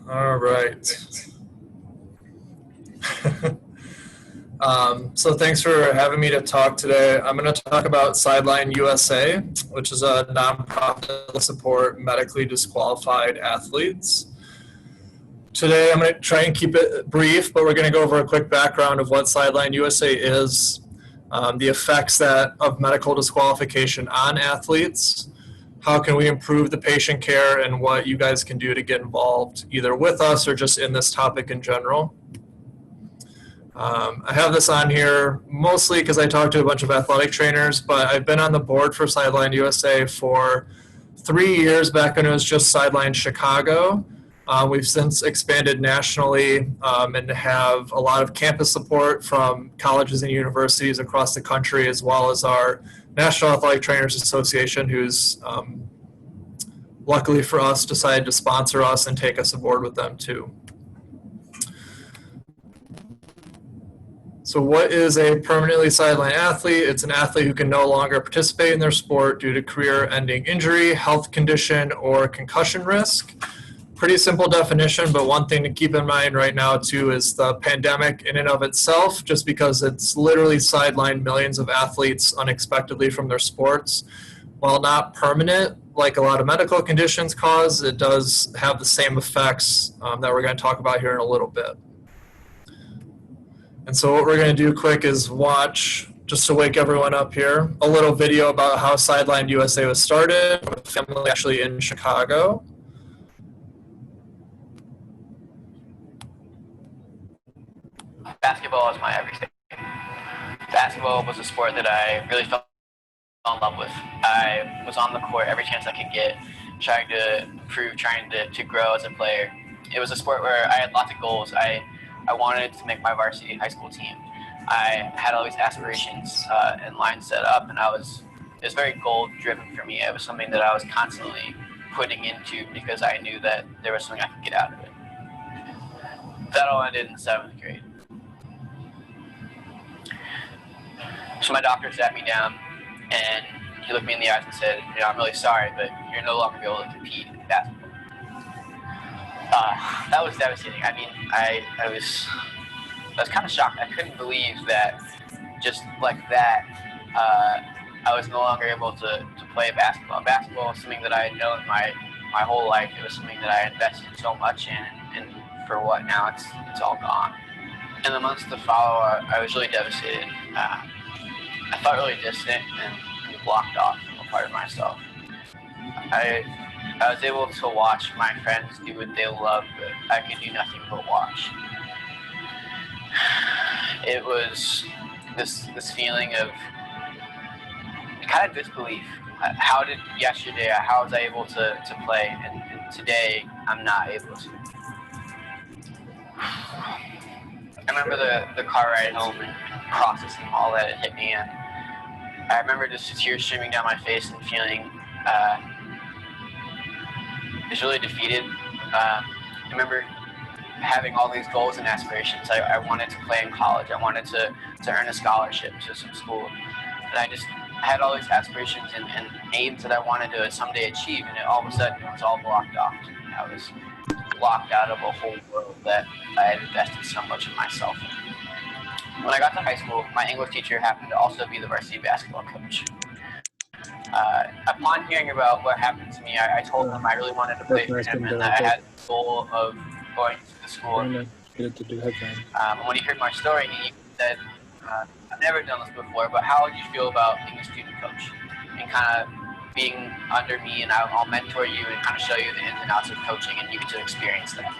All right. So thanks for having me to talk today. I'm going to talk about Sideline USA, which is a nonprofit to support medically disqualified athletes. Today I'm going to try and keep it brief, but we're going to go over a quick background of what Sideline USA is, the effects of medical disqualification on athletes, how can we improve the patient care, and what you guys can do to get involved either with us or just in this topic in general. I have this on here mostly because I talked to a bunch of athletic trainers, but I've been on the board for Sideline USA for 3 years back when it was just Sideline Chicago. We've since expanded nationally and have a lot of campus support from colleges and universities across the country, as well as our National Athletic Trainers Association, who's luckily for us decided to sponsor us and take us aboard with them too. So what is a permanently sidelined athlete? It's an athlete who can no longer participate in their sport due to career-ending injury, health condition, or concussion risk. Pretty simple definition, but one thing to keep in mind right now too is the pandemic in and of itself, just because it's literally sidelined millions of athletes unexpectedly from their sports. While not permanent, like a lot of medical conditions cause, it does have the same effects that we're going to talk about here in a little bit. And so what we're going to do quick is watch, just to wake everyone up here, a little video about how Sideline USA was started with a family actually in Chicago. Basketball is my everything. Basketball was a sport that I really fell in love with. I was on the court every chance I could get, trying to improve, trying to grow as a player. It was a sport where I had lots of goals. I wanted to make my varsity high school team. I had all these aspirations and lines set up, and it was very goal-driven for me. It was something that I was constantly putting into because I knew that there was something I could get out of it. That all ended in 7th grade. So my doctor sat me down, and he looked me in the eyes and said, I'm really sorry, but you're no longer going to be able to compete in basketball. That was devastating. I mean, I was kind of shocked. I couldn't believe that just like that, I was no longer able to play basketball. Basketball was something that I had known my whole life. It was something that I invested so much in, and for what now it's all gone. In the months to follow, I was really devastated. I felt really distant and blocked off from a part of myself. I was able to watch my friends do what they love, but I could do nothing but watch. It was this feeling of kind of disbelief. How was I able to play, and today I'm not able to. I remember the car ride home and processing all that had hit me, and I remember just tears streaming down my face and feeling just really defeated. I remember having all these goals and aspirations. I wanted to play in college. I wanted to earn a scholarship to some school. And I had all these aspirations and aims that I wanted to someday achieve, and all of a sudden it was all blocked off. I was locked out of a whole world that I had invested so much of myself in. When I got to high school, my English teacher happened to also be the varsity basketball coach. Upon hearing about what happened to me, I told him I really wanted to play for him, and I had the goal of going to the school. And when he heard my story, he said, I've never done this before, but how would you feel about being a student coach and kind of being under me, and I'll mentor you and kind of show you the ins and outs of coaching, and you get to experience that.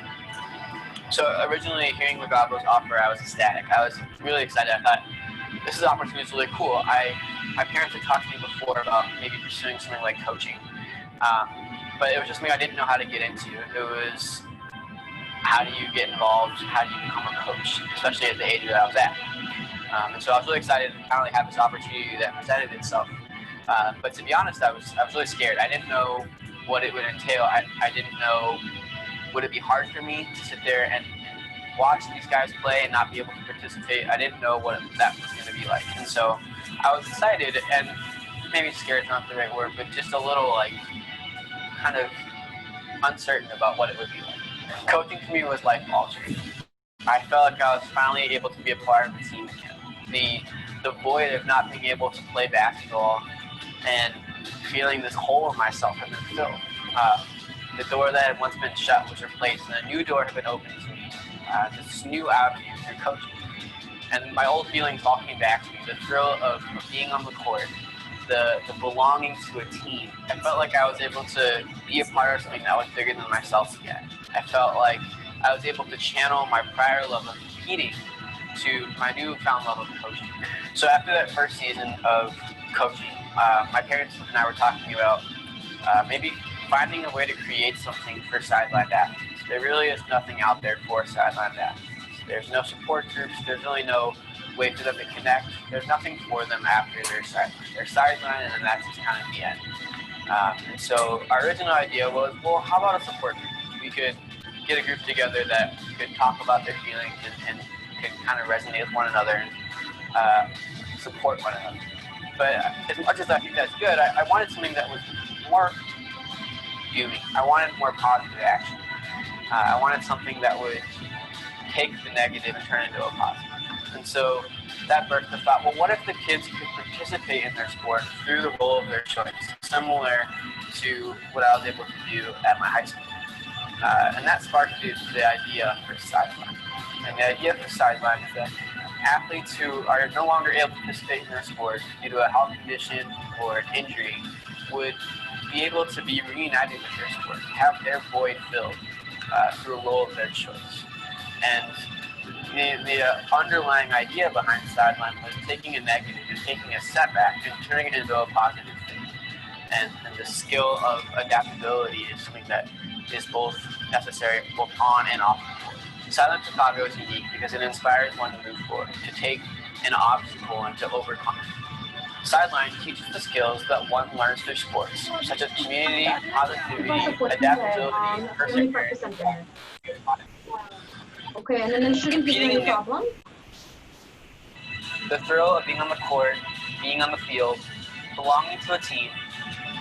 So originally, hearing Legabo's offer, I was ecstatic. I was really excited. I thought, this is an opportunity that's really cool. My parents had talked to me before about maybe pursuing something like coaching, but it was just something I didn't know how to get into. It was, how do you get involved? How do you become a coach, especially at the age that I was at? And so I was really excited to finally have this opportunity that presented itself. But to be honest, I was really scared. I didn't know what it would entail. I didn't know, would it be hard for me to sit there and watch these guys play and not be able to participate? I didn't know what that was going to be like. And so I was excited, and maybe scared is not the right word, but just a little kind of uncertain about what it would be like. Coaching for me was life altering. I felt like I was finally able to be a part of the team again. The void of not being able to play basketball and feeling this hole in myself had been filled. The door that had once been shut was replaced, and a new door had been opened to me. This new avenue through coaching. And my old feelings all came back to me. The thrill of being on the court, the belonging to a team. I felt like I was able to be a part of something that was bigger than myself again. I felt like I was able to channel my prior love of competing to my newfound love of coaching. So after that first season of coaching, my parents and I were talking about maybe finding a way to create something for sidelined athletes. There really is nothing out there for sidelined athletes. There's no support groups. There's really no way for them to connect. There's nothing for them after they're sidelined. They're sidelined, and then that's just kind of the end. And so our original idea was, well, how about a support group? We could get a group together that could talk about their feelings and could kind of resonate with one another and support one another. But as much as I think that's good, I wanted something that was more human. I wanted more positive action. I wanted something that would take the negative and turn it into a positive. And so that birthed the thought, well, what if the kids could participate in their sport through the role of their choice, similar to what I was able to do at my high school. And that sparked the idea for Sideline. And the idea for Sideline is that athletes who are no longer able to participate in their sport due to a health condition or an injury would be able to be reunited with their sport, have their void filled through a role of their choice. And the underlying idea behind Sideline was taking a negative and taking a setback and turning it into a positive thing. And the skill of adaptability is something that is both necessary both on and off the court. Sideline Chicago is unique because it inspires one to move forward, to take an obstacle and to overcome it. Sideline teaches the skills that one learns through sports, such as community, positivity, adaptability, perseverance. Okay, and then there shouldn't be any problem. The thrill of being on the court, being on the field, belonging to a team,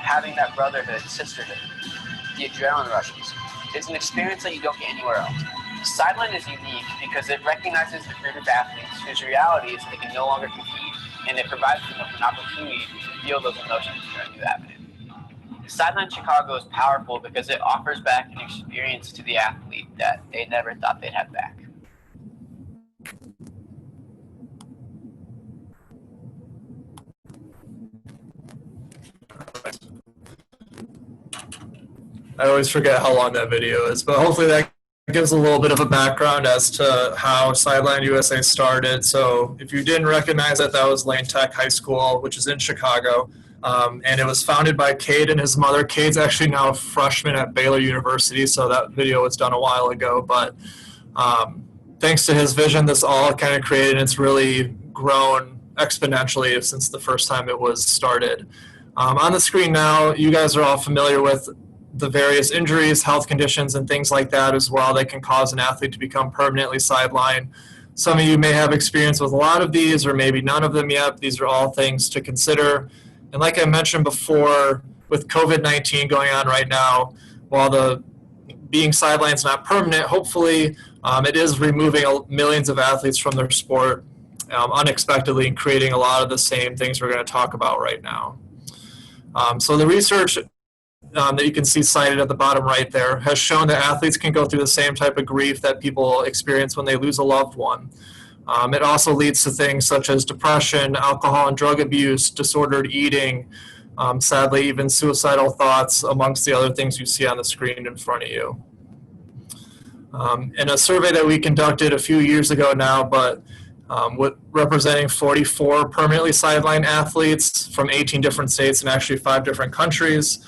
having that brotherhood, sisterhood, the adrenaline rushes. It's an experience that you don't get anywhere else. Sideline is unique because it recognizes the group of athletes whose reality is they can no longer compete, and it provides them with an opportunity to feel those emotions in a new avenue. Sideline Chicago is powerful because it offers back an experience to the athlete that they never thought they'd have back. I always forget how long that video is, but hopefully that gives a little bit of a background as to how SidelinedUSA started. So if you didn't recognize it, that was Lane Tech High School, which is in Chicago. And it was founded by Cade and his mother. Cade's actually now a freshman at Baylor University, so that video was done a while ago. But thanks to his vision, this all kind of created, and it's really grown exponentially since the first time it was started. On the screen now, you guys are all familiar with the various injuries, health conditions, and things like that as well that can cause an athlete to become permanently sidelined. Some of you may have experience with a lot of these or maybe none of them yet. These are all things to consider. And like I mentioned before, with COVID-19 going on right now, while the being sidelined is not permanent, hopefully it is removing millions of athletes from their sport unexpectedly and creating a lot of the same things we're going to talk about right now. So the research that you can see cited at the bottom right there has shown that athletes can go through the same type of grief that people experience when they lose a loved one. It also leads to things such as depression, alcohol and drug abuse, disordered eating, sadly even suicidal thoughts, amongst the other things you see on the screen in front of you. In a survey that we conducted a few years ago now, but with representing 44 permanently sidelined athletes from 18 different states and actually 5 different countries,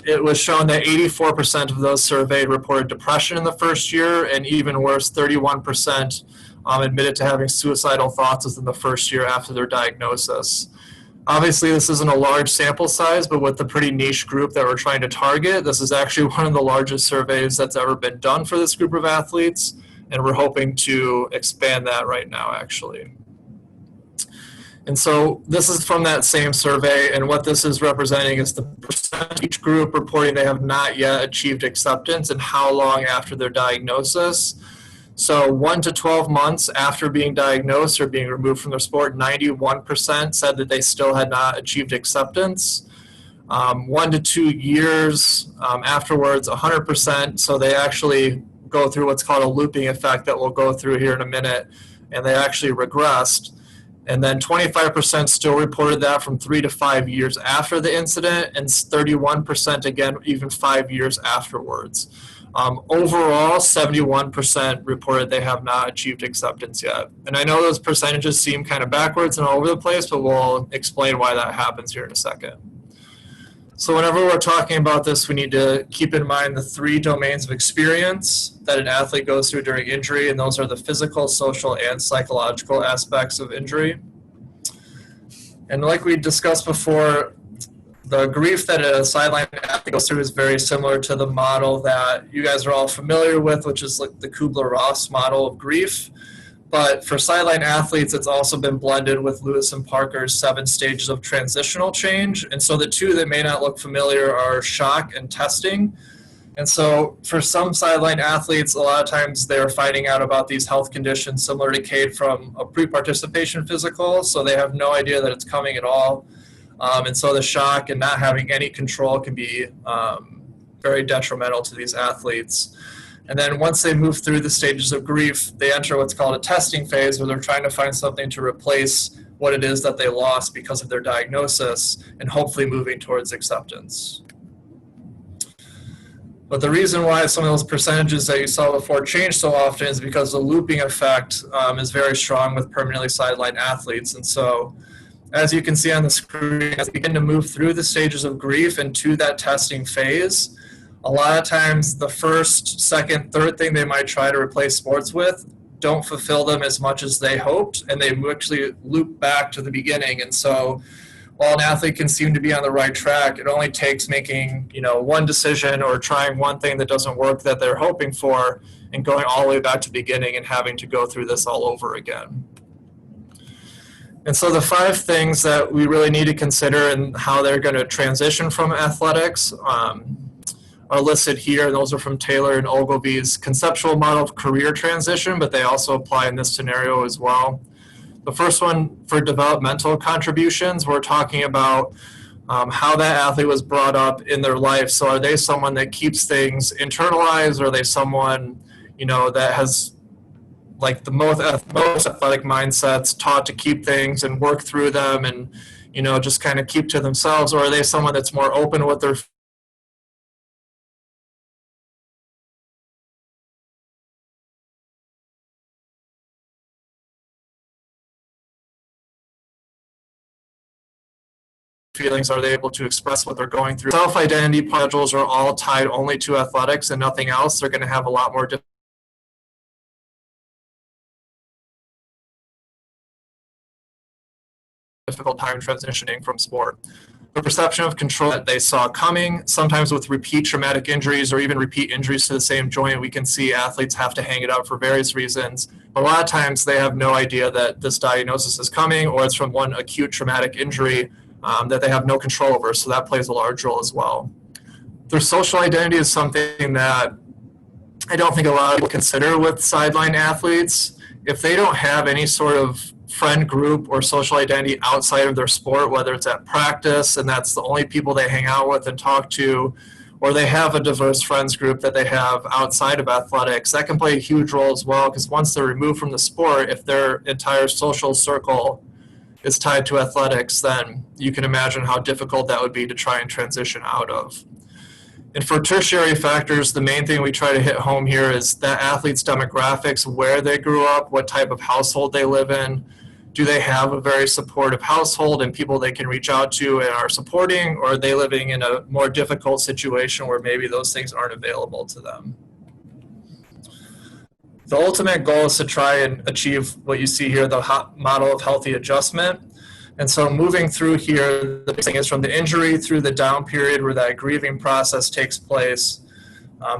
it was shown that 84% of those surveyed reported depression in the first year, and even worse, 31% admitted to having suicidal thoughts within the first year after their diagnosis. Obviously, this isn't a large sample size, but with the pretty niche group that we're trying to target, this is actually one of the largest surveys that's ever been done for this group of athletes, and we're hoping to expand that right now, actually. And so this is from that same survey, and what this is representing is the percent each group reporting they have not yet achieved acceptance and how long after their diagnosis. So 1 to 12 months after being diagnosed or being removed from their sport, 91% said that they still had not achieved acceptance. 1 to 2 years afterwards, 100%. So they actually go through what's called a looping effect that we'll go through here in a minute, and they actually regressed. And then 25% still reported that from 3 to 5 years after the incident, and 31% again, even 5 years afterwards. Overall, 71% reported they have not achieved acceptance yet. And I know those percentages seem kind of backwards and all over the place, but we'll explain why that happens here in a second. So whenever we're talking about this, we need to keep in mind the 3 domains of experience that an athlete goes through during injury, and those are the physical, social, and psychological aspects of injury. And like we discussed before, the grief that a sideline athlete goes through is very similar to the model that you guys are all familiar with, which is like the Kubler-Ross model of grief. But for sideline athletes, it's also been blended with Lewis and Parker's 7 stages of transitional change. And so the 2 that may not look familiar are shock and testing. And so for some sideline athletes, a lot of times they're finding out about these health conditions similar to Cade from a pre-participation physical. So they have no idea that it's coming at all. And so the shock and not having any control can be very detrimental to these athletes. And then once they move through the stages of grief, they enter what's called a testing phase, where they're trying to find something to replace what it is that they lost because of their diagnosis, and hopefully moving towards acceptance. But the reason why some of those percentages that you saw before change so often is because the looping effect is very strong with permanently sidelined athletes. And so as you can see on the screen, as they begin to move through the stages of grief and to that testing phase, a lot of times the first, second, third thing they might try to replace sports with don't fulfill them as much as they hoped, and they actually loop back to the beginning. And so while an athlete can seem to be on the right track, it only takes making, one decision or trying one thing that doesn't work that they're hoping for, and going all the way back to the beginning and having to go through this all over again. And so the 5 things that we really need to consider and how they're going to transition from athletics are listed here. Those are from Taylor and Ogilvy's conceptual model of career transition, but they also apply in this scenario as well. The first one, for developmental contributions, we're talking about how that athlete was brought up in their life. So are they someone that keeps things internalized, or are they someone, that has like the most athletic mindsets, taught to keep things and work through them and, just kind of keep to themselves? Or are they someone that's more open with their feelings? Are they able to express what they're going through? Self-identity puzzles are all tied only to athletics and nothing else. They're going to have a lot more difficult time transitioning from sport. The perception of control that they saw coming, sometimes with repeat traumatic injuries or even repeat injuries to the same joint, we can see athletes have to hang it out for various reasons. But a lot of times they have no idea that this diagnosis is coming, or it's from one acute traumatic injury that they have no control over, so that plays a large role as well. Their social identity is something that I don't think a lot of people consider with sideline athletes. If they don't have any sort of friend group or social identity outside of their sport, whether it's at practice and that's the only people they hang out with and talk to, or they have a diverse friends group that they have outside of athletics, that can play a huge role as well, because once they're removed from the sport, if their entire social circle is tied to athletics, then you can imagine how difficult that would be to try and transition out of. And for tertiary factors, the main thing we try to hit home here is that athlete's demographics, where they grew up, what type of household they live in. Do they have a very supportive household and people they can reach out to and are supporting, or are they living in a more difficult situation where maybe those things aren't available to them? The ultimate goal is to try and achieve what you see here, the model of healthy adjustment. And so moving through here, the big thing is from the injury through the down period where that grieving process takes place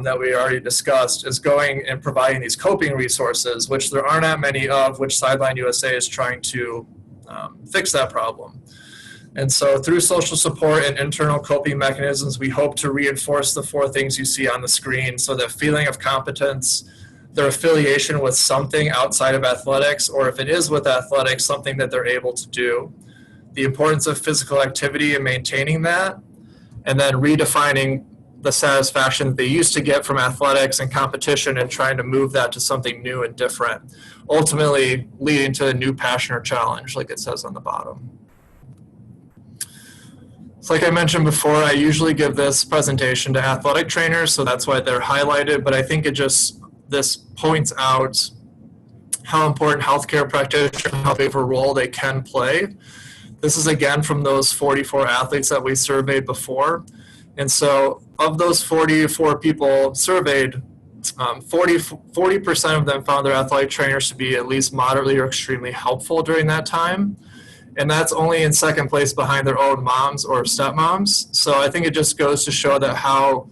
that we already discussed, is going and providing these coping resources, which there aren't that many of, which SidelinedUSA is trying to fix that problem. And so through social support and internal coping mechanisms, we hope to reinforce the 4 things you see on the screen. So the feeling of competence, their affiliation with something outside of athletics, or if it is with athletics, something that they're able to do, the importance of physical activity and maintaining that, and then redefining the satisfaction that they used to get from athletics and competition and trying to move that to something new and different, ultimately leading to a new passion or challenge, like it says on the bottom. So like I mentioned before, I usually give this presentation to athletic trainers, so that's why they're highlighted, but I think this points out how important healthcare practitioners, how big of a role they can play. This is again from those 44 athletes that we surveyed before. And so of those 44 people surveyed, 40% of them found their athletic trainers to be at least moderately or extremely helpful during that time. And that's only in second place behind their own moms or stepmoms. So I think it just goes to show that how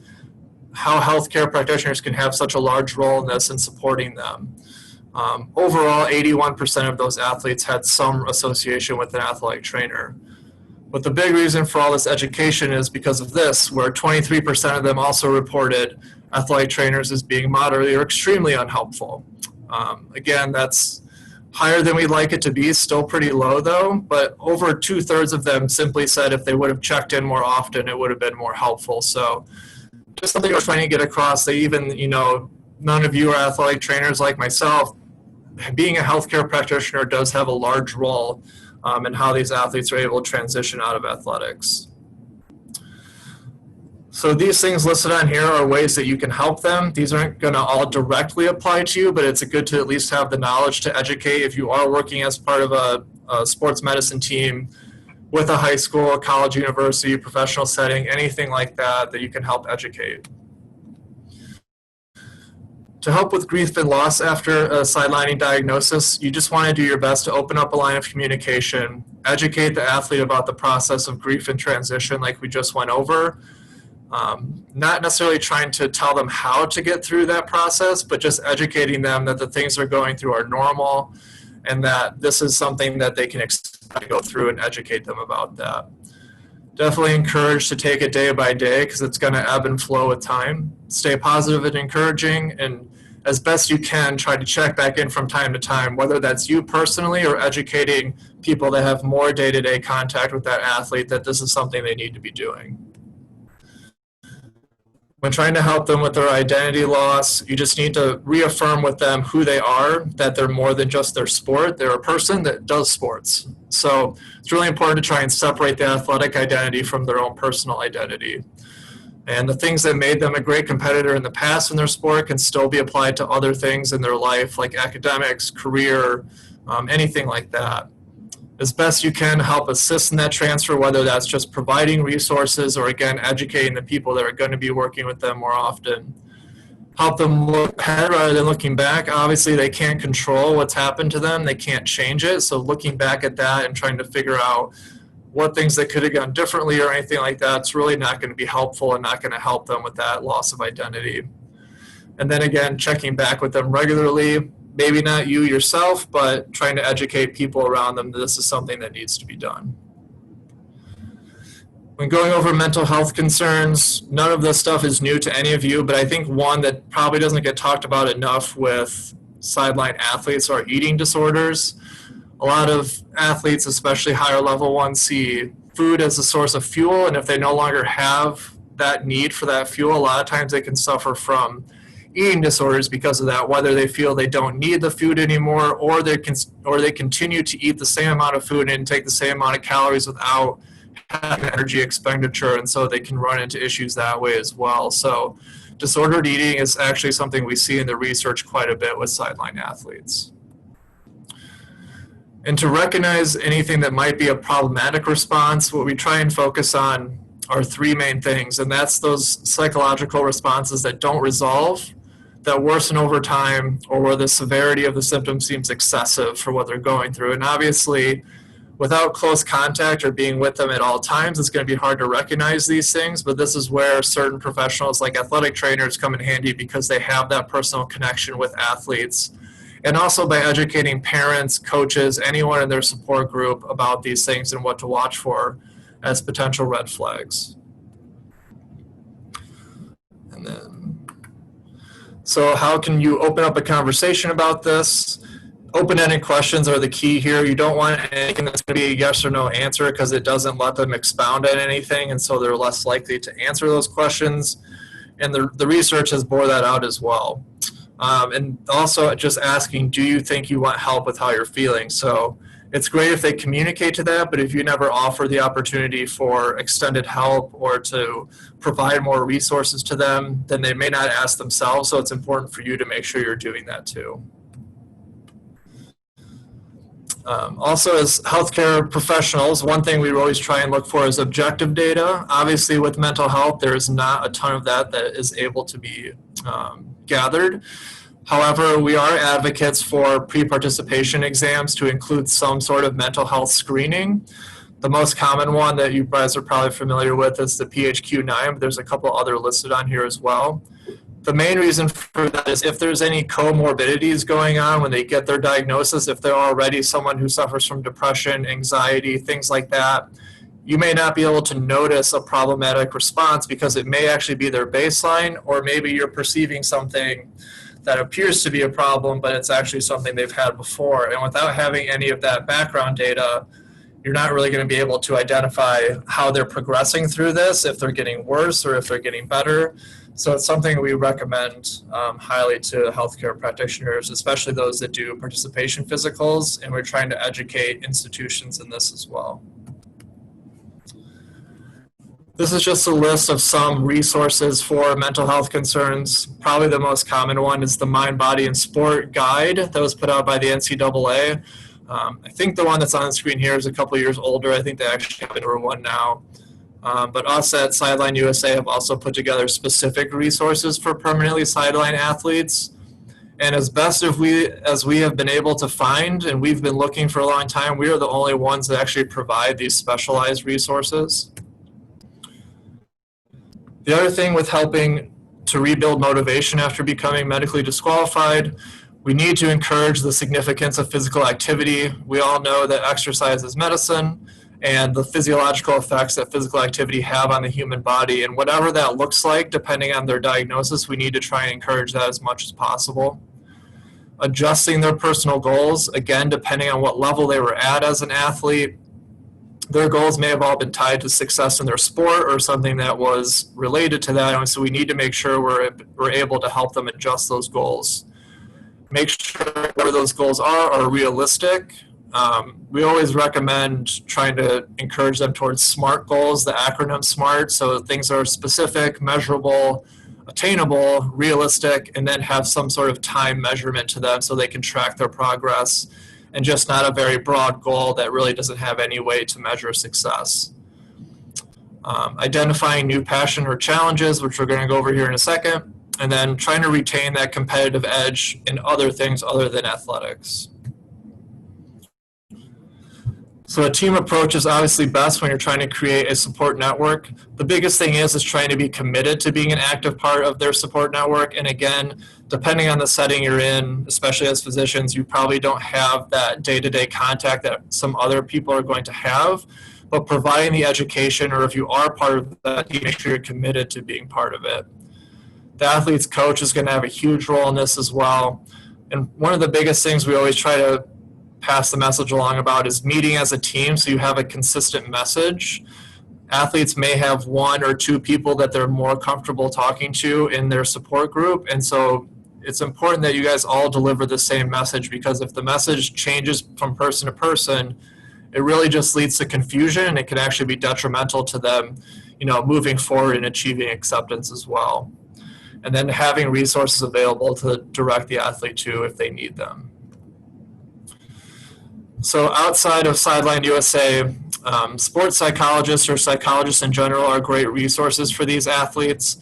healthcare practitioners can have such a large role in this and supporting them. Overall, 81% of those athletes had some association with an athletic trainer. But the big reason for all this education is because of this, where 23% of them also reported athletic trainers as being moderately or extremely unhelpful. Again, that's higher than we'd like it to be, still pretty low though, but over 2/3 of them simply said if they would have checked in more often, it would have been more helpful. So just something I was trying to get across, that even, none of you are athletic trainers like myself, being a healthcare practitioner does have a large role in how these athletes are able to transition out of athletics. So these things listed on here are ways that you can help them. These aren't going to all directly apply to you, but it's good to at least have the knowledge to educate if you are working as part of a sports medicine team with a high school, a college, university, professional setting, anything like that, that you can help educate. To help with grief and loss after a sidelining diagnosis, you just want to do your best to open up a line of communication, educate the athlete about the process of grief and transition like we just went over. Not necessarily trying to tell them how to get through that process, but just educating them that the things they're going through are normal and that this is something that they can expect to go through, and educate them about that. Definitely encourage to take it day by day because it's going to ebb and flow with time. Stay positive and encouraging, and as best you can, try to check back in from time to time, whether that's you personally or educating people that have more day-to-day contact with that athlete that this is something they need to be doing. When trying to help them with their identity loss, you just need to reaffirm with them who they are, that they're more than just their sport. They're a person that does sports. So it's really important to try and separate the athletic identity from their own personal identity. And the things that made them a great competitor in the past in their sport can still be applied to other things in their life, like academics, career, anything like that. As best you can, help assist in that transfer, whether that's just providing resources or, again, educating the people that are going to be working with them more often. Help them look ahead rather than looking back. Obviously, they can't control what's happened to them. They can't change it. So looking back at that and trying to figure out what things they could have done differently or anything like that, it's really not going to be helpful and not going to help them with that loss of identity. And then, again, checking back with them regularly. Maybe not you yourself, but trying to educate people around them that this is something that needs to be done. When going over mental health concerns, none of this stuff is new to any of you, but I think one that probably doesn't get talked about enough with sideline athletes are eating disorders. A lot of athletes, especially higher level ones, see food as a source of fuel, and if they no longer have that need for that fuel, a lot of times they can suffer from eating disorders because of that, whether they feel they don't need the food anymore or they continue to eat the same amount of food and take the same amount of calories without having energy expenditure, and so they can run into issues that way as well. So disordered eating is actually something we see in the research quite a bit with sideline athletes. And to recognize anything that might be a problematic response, what we try and focus on are 3 main things, and that's those psychological responses that don't resolve, that worsen over time, or where the severity of the symptoms seems excessive for what they're going through. And obviously, without close contact or being with them at all times, it's going to be hard to recognize these things, but this is where certain professionals like athletic trainers come in handy because they have that personal connection with athletes and also by educating parents, coaches, anyone in their support group about these things and what to watch for as potential red flags. And then, so how can you open up a conversation about this? Open-ended questions are the key here. You don't want anything that's going to be a yes or no answer because it doesn't let them expound on anything, and so they're less likely to answer those questions. And the research has bore that out as well. And also just asking, do you think you want help with how you're feeling? So it's great if they communicate to that, but if you never offer the opportunity for extended help or to provide more resources to them, then they may not ask themselves. So it's important for you to make sure you're doing that too. Also, as healthcare professionals, one thing we always try and look for is objective data. Obviously, with mental health, there is not a ton of that is able to be gathered. However, we are advocates for pre-participation exams to include some sort of mental health screening. The most common one that you guys are probably familiar with is the PHQ-9, but there's a couple other listed on here as well. The main reason for that is if there's any comorbidities going on when they get their diagnosis, if they're already someone who suffers from depression, anxiety, things like that, you may not be able to notice a problematic response because it may actually be their baseline, or maybe you're perceiving something that appears to be a problem, but it's actually something they've had before. And without having any of that background data, you're not really going to be able to identify how they're progressing through this, if they're getting worse or if they're getting better. So it's something we recommend highly to healthcare practitioners, especially those that do participation physicals, and we're trying to educate institutions in this as well. This is just a list of some resources for mental health concerns. Probably the most common one is the Mind, Body, and Sport Guide that was put out by the NCAA. I think the one that's on the screen here is a couple years older. I think they actually have a newer one now. But us at SidelinedUSA have also put together specific resources for permanently sidelined athletes. And as best as we have been able to find, and we've been looking for a long time, we are the only ones that actually provide these specialized resources. The other thing with helping to rebuild motivation after becoming medically disqualified, we need to encourage the significance of physical activity. We all know that exercise is medicine, and the physiological effects that physical activity have on the human body. And whatever that looks like, depending on their diagnosis, we need to try and encourage that as much as possible. Adjusting their personal goals, again, depending on what level they were at as an athlete. Their goals may have all been tied to success in their sport or something that was related to that. And so we need to make sure we're able to help them adjust those goals. Make sure whatever those goals are realistic. We always recommend trying to encourage them towards SMART goals, the acronym SMART, so things are specific, measurable, attainable, realistic, and then have some sort of time measurement to them so they can track their progress, and just not a very broad goal that really doesn't have any way to measure success. Identifying new passion or challenges, which we're going to go over here in a second, and then trying to retain that competitive edge in other things other than athletics. So a team approach is obviously best when you're trying to create a support network. The biggest thing is trying to be committed to being an active part of their support network. And again, depending on the setting you're in, especially as physicians, you probably don't have that day-to-day contact that some other people are going to have. But providing the education, or if you are part of that, you make sure you're committed to being part of it. The athlete's coach is going to have a huge role in this as well. And one of the biggest things we always try to pass the message along about is meeting as a team, so you have a consistent message. Athletes may have one or two people that they're more comfortable talking to in their support group, and so it's important that you guys all deliver the same message, because if the message changes from person to person, it really just leads to confusion, and it can actually be detrimental to them, moving forward and achieving acceptance as well. And then having resources available to direct the athlete to if they need them. So outside of SidelinedUSA, sports psychologists or psychologists in general are great resources for these athletes.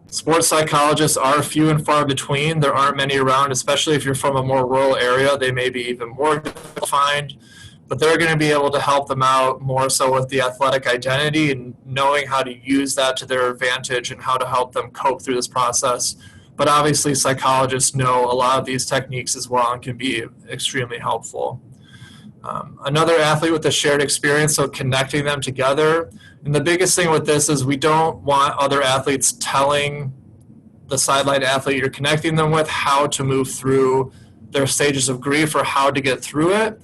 Sports psychologists are few and far between. There aren't many around, especially if you're from a more rural area. They may be even more difficult to find, but they're going to be able to help them out more so with the athletic identity and knowing how to use that to their advantage and how to help them cope through this process but obviously psychologists know a lot of these techniques as well and can be extremely helpful. Another athlete with a shared experience, so connecting them together. And the biggest thing with this is we don't want other athletes telling the sideline athlete you're connecting them with how to move through their stages of grief or how to get through it.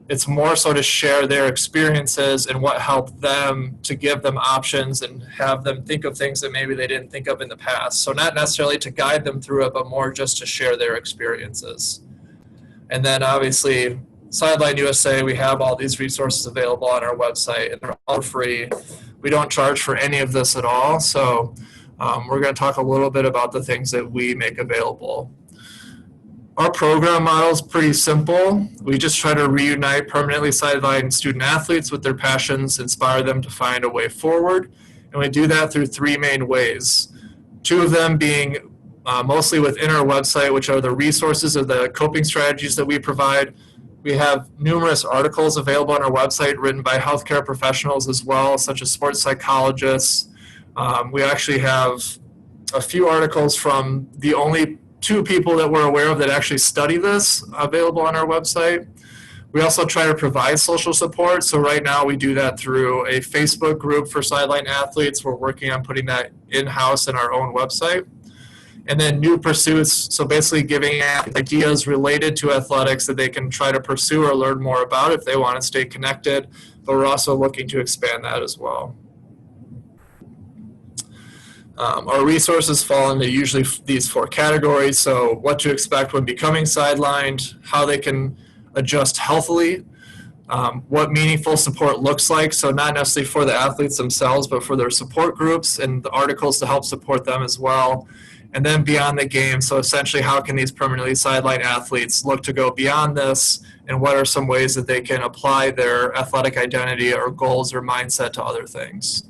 It's more so to share their experiences and what helped them, to give them options and have them think of things that maybe they didn't think of in the past. So not necessarily to guide them through it, but more just to share their experiences. And then obviously, SidelinedUSA, we have all these resources available on our website, and they're all free. We don't charge for any of this at all. So we're going to talk a little bit about the things that we make available. Our program model is pretty simple. We just try to reunite permanently sidelined student athletes with their passions, inspire them to find a way forward. And we do that through three main ways. Two of them being mostly within our website, which are the resources of the coping strategies that we provide. We have numerous articles available on our website written by healthcare professionals as well, such as sports psychologists. We actually have a few articles from the only 2 people that we're aware of that actually study this available on our website. We also try to provide social support. So right now we do that through a Facebook group for sideline athletes. We're working on putting that in-house in our own website. And then new pursuits, so basically giving ideas related to athletics that they can try to pursue or learn more about if they want to stay connected. But we're also looking to expand that as well. Our resources fall into usually these 4 categories. So what to expect when becoming sidelined, how they can adjust healthily, what meaningful support looks like. So not necessarily for the athletes themselves, but for their support groups and the articles to help support them as well. And then beyond the game. So essentially, how can these permanently sidelined athletes look to go beyond this? And what are some ways that they can apply their athletic identity or goals or mindset to other things?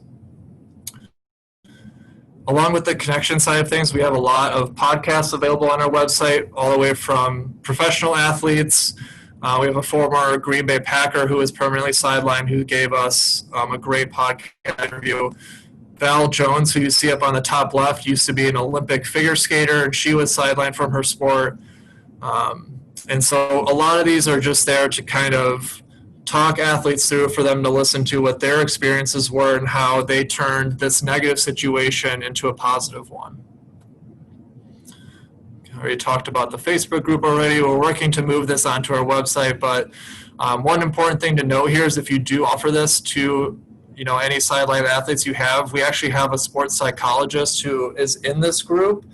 Along with the connection side of things, we have a lot of podcasts available on our website, all the way from professional athletes. We have a former Green Bay Packer who is permanently sidelined who gave us a great podcast interview. Val Jones, who you see up on the top left, used to be an Olympic figure skater, and she was sidelined from her sport. And so a lot of these are just there to kind of talk athletes through, for them to listen to what their experiences were and how they turned this negative situation into a positive one. I already talked about the Facebook group already. We're working to move this onto our website, but one important thing to note here is if you do offer this to any sideline athletes you have, we actually have a sports psychologist who is in this group.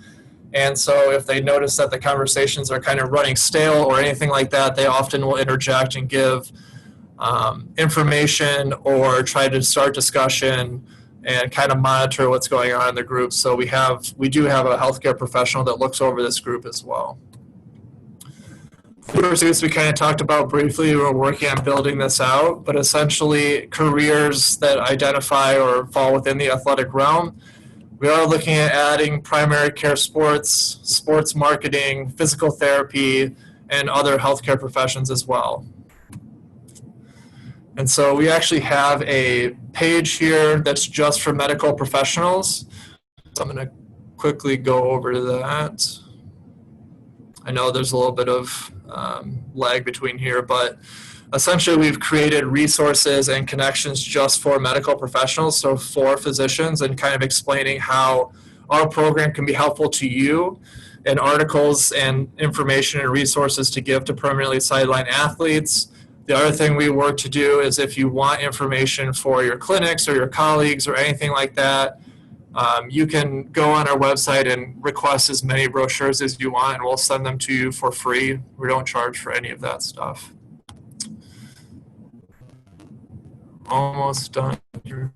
And so if they notice that the conversations are kind of running stale or anything like that, they often will interject and give information or try to start discussion and kind of monitor what's going on in the group. So we do have a healthcare professional that looks over this group as well. Pursuits we kind of talked about briefly. We're working on building this out, but essentially careers that identify or fall within the athletic realm. We are looking at adding primary care sports, sports marketing, physical therapy, and other healthcare professions as well. And so we actually have a page here that's just for medical professionals. So I'm going to quickly go over to that. I know there's a little bit of lag between here, but essentially we've created resources and connections just for medical professionals, so for physicians, and kind of explaining how our program can be helpful to you, and articles and information and resources to give to permanently sidelined athletes. The other thing we work to do is if you want information for your clinics or your colleagues or anything like that, you can go on our website and request as many brochures as you want, and we'll send them to you for free. We don't charge for any of that stuff. Almost done here.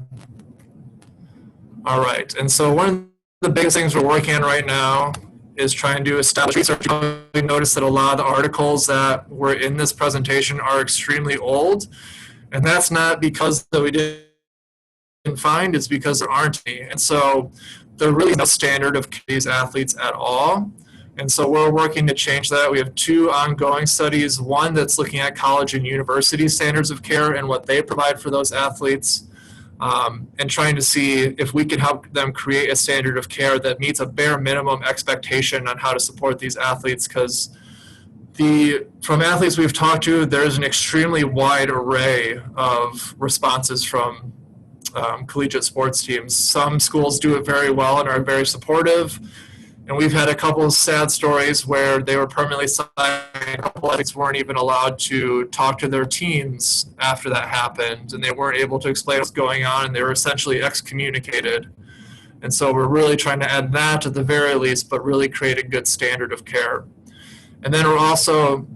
All right, and so one of the biggest things we're working on right now is trying to establish research. We noticed that a lot of the articles that were in this presentation are extremely old, and that's not because that we didn't find, it's because there aren't any. And so there really is no standard of these athletes at all. And so we're working to change that. We have 2 ongoing studies, one that's looking at college and university standards of care and what they provide for those athletes. and trying to see if we can help them create a standard of care that meets a bare minimum expectation on how to support these athletes. Because from athletes we've talked to, there's an extremely wide array of responses from collegiate sports teams. Some schools do it very well and are very supportive. And we've had a couple of sad stories where they were permanently signed. A couple of athletes weren't even allowed to talk to their teams after that happened, and they weren't able to explain what's going on, and they were essentially excommunicated. And so we're really trying to add that at the very least, but really create a good standard of care. And then we're also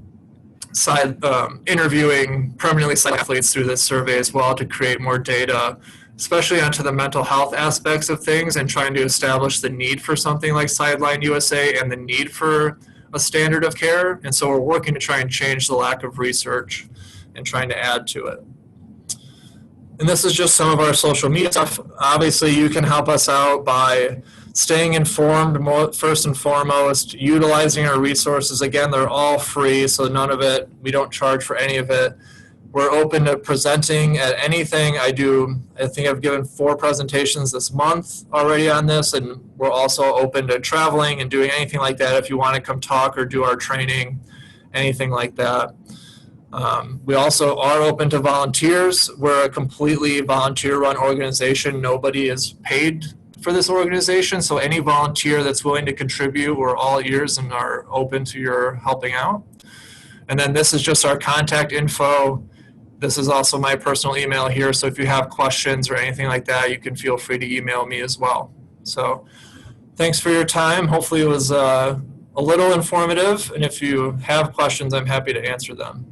interviewing permanently signed athletes through this survey as well to create more data, especially onto the mental health aspects of things, and trying to establish the need for something like SidelinedUSA and the need for a standard of care. And so we're working to try and change the lack of research and trying to add to it. And this is just some of our social media stuff. Obviously, you can help us out by staying informed, first and foremost, utilizing our resources. Again, they're all free, so none of it, we don't charge for any of it. We're open to presenting at anything. I think I've given 4 presentations this month already on this, and we're also open to traveling and doing anything like that if you want to come talk or do our training, anything like that. We also are open to volunteers. We're a completely volunteer-run organization. Nobody is paid for this organization, so any volunteer that's willing to contribute, we're all ears and are open to your helping out. And then this is just our contact info. This is also my personal email here, so if you have questions or anything like that, you can feel free to email me as well. So thanks for your time. Hopefully it was a little informative, and if you have questions, I'm happy to answer them.